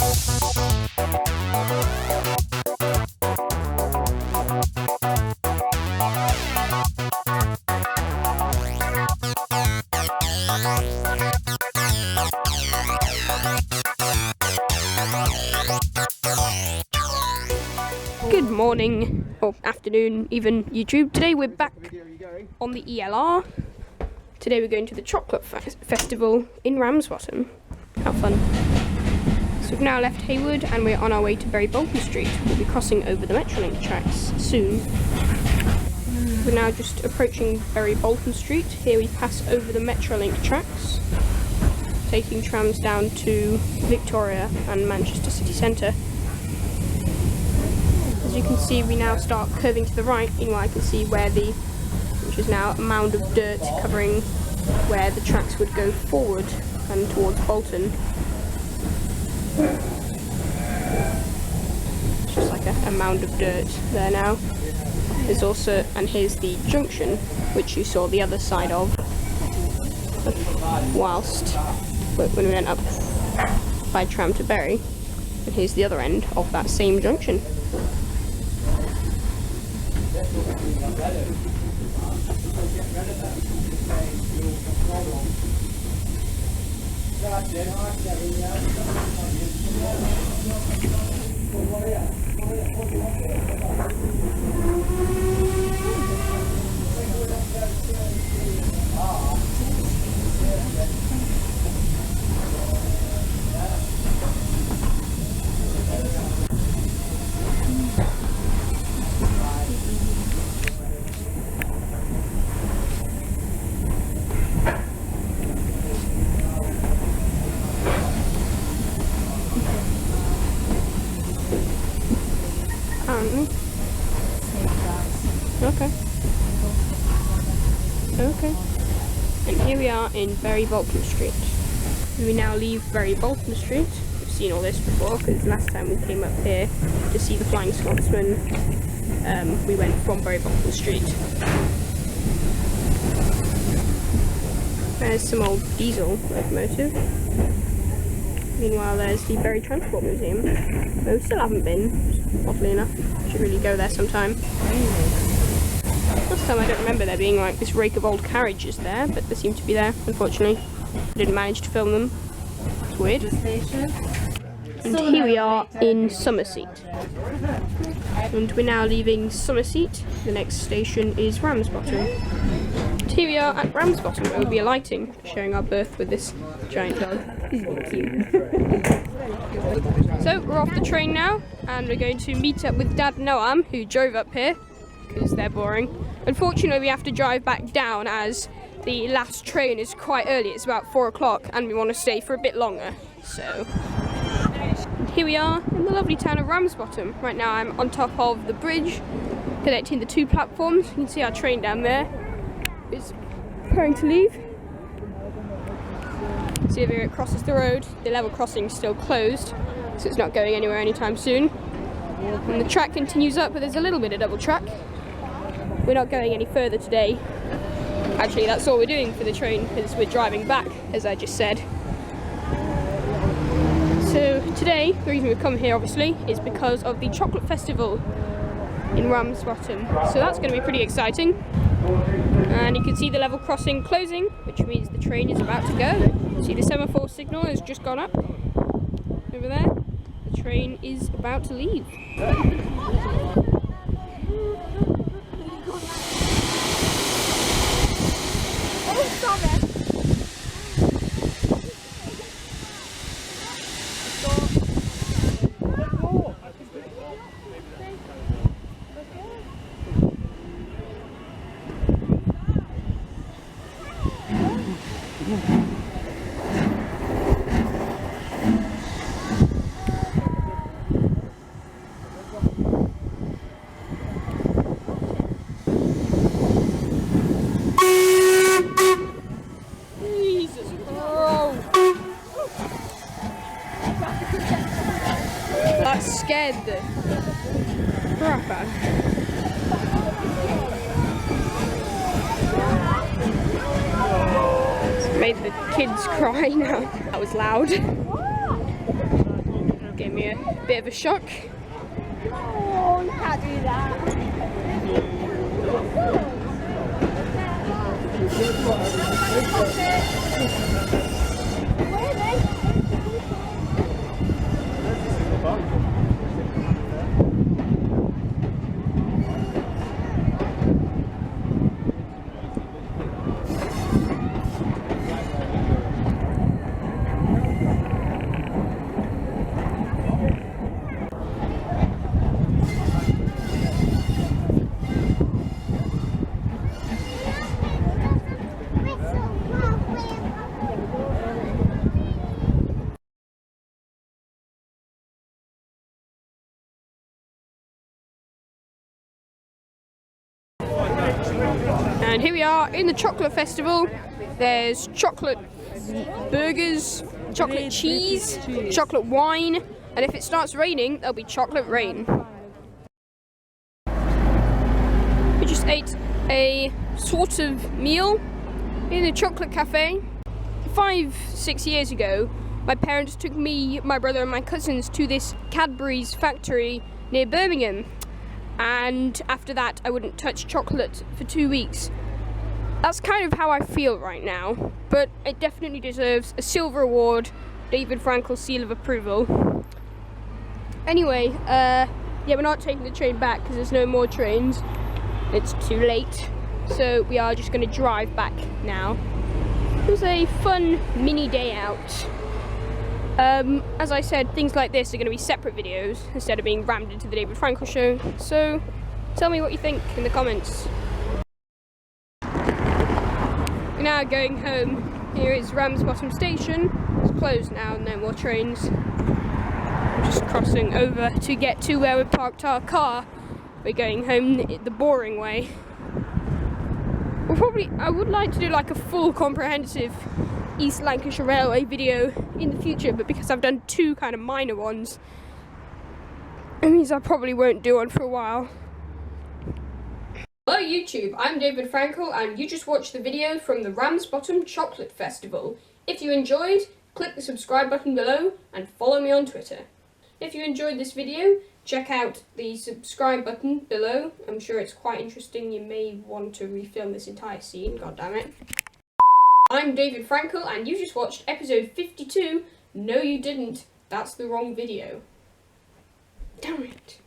Good morning, or afternoon even, YouTube. Today we're back on the ELR. Today we're going to the Chocolate Festival in Ramsbottom. How fun. So we've now left Heywood and we're on our way to Bury Bolton Street. We'll be crossing over the Metrolink tracks soon. We're now just approaching Bury Bolton Street. Here we pass over the Metrolink tracks, taking trams down to Victoria and Manchester city centre. As you can see, we now start curving to the right. Meanwhile, I can see which is now a mound of dirt covering where the tracks would go forward and towards Bolton. It's just like a mound of dirt there now. There's also, and here's the junction, which you saw the other side of whilst when we went up by tram to Bury. And here's the other end of that same junction. Okay. And here we are in Bury Bolton Street. We now leave Bury Bolton Street. We've seen all this before because last time we came up here to see the Flying Scotsman, we went from Bury Bolton Street. There's some old diesel locomotive. Meanwhile, there's the Bury Transport Museum. No, we still haven't been, oddly enough. Should really go there sometime. Last time I don't remember there being like this rake of old carriages there, but they seem to be there, unfortunately. I didn't manage to film them. It's weird. And here we are in Somerset. And we're now leaving Somerset. The next station is Ramsbottom. And here we are at Ramsbottom, where we'll be alighting, sharing our berth with this giant dog. Isn't he cute? So we're off the train now, and we're going to meet up with Dad and Noam, who drove up here, because they're boring. Unfortunately, we have to drive back down as the last train is quite early. It's about 4 o'clock, and we want to stay for a bit longer. So here we are in the lovely town of Ramsbottom. Right now I'm on top of the bridge connecting the two platforms. You can see our train down there is preparing to leave. See if it crosses the road. The level crossing is still closed, so it's not going anywhere anytime soon. And the track continues up, but there's a little bit of double track. We're not going any further today. Actually, that's all we're doing for the train, because we're driving back, as I just said. So today, the reason we've come here, obviously, is because of the Chocolate Festival in Ramsbottom. So that's going to be pretty exciting. And you can see the level crossing closing, which means the train is about to go. See, the semaphore signal has just gone up over there. The train is about to leave. That scared the crap out. It's made the kids cry now. That was loud. gave me a bit of a shock. Oh, you can't do that. And here we are in the chocolate festival. There's chocolate burgers, chocolate cheese, chocolate wine, and if it starts raining, there'll be chocolate rain. We just ate a sort of meal in a chocolate cafe. 5-6 years ago, my parents took me, my brother and my cousins to this Cadbury's factory near Birmingham. And after that, I wouldn't touch chocolate for 2 weeks. That's kind of how I feel right now, but it definitely deserves a silver award, David Frankel seal of approval. Anyway, yeah, we're not taking the train back because there's no more trains. It's too late, so we are just going to drive back now. It was a fun mini day out. As I said, things like this are going to be separate videos instead of being rammed into the David Frankel show, so tell me what you think in the comments. We're now going home. Here is Ramsbottom station. It's closed now, no more trains. We're just crossing over to get to where we parked our car. We're going home the boring way. I would like to do like a full comprehensive East Lancashire Railway video in the future, but because I've done 2 kind of minor ones, it means I probably won't do one for a while. Hello YouTube, I'm David Frankel and you just watched the video from the Ramsbottom Chocolate Festival. If you enjoyed, click the subscribe button below and follow me on Twitter. If you enjoyed this video, check out the subscribe button below. I'm sure it's quite interesting. You may want to refilm this entire scene, god damn it. I'm David Frankel and you just watched episode 52. No you didn't, that's the wrong video. Damn it.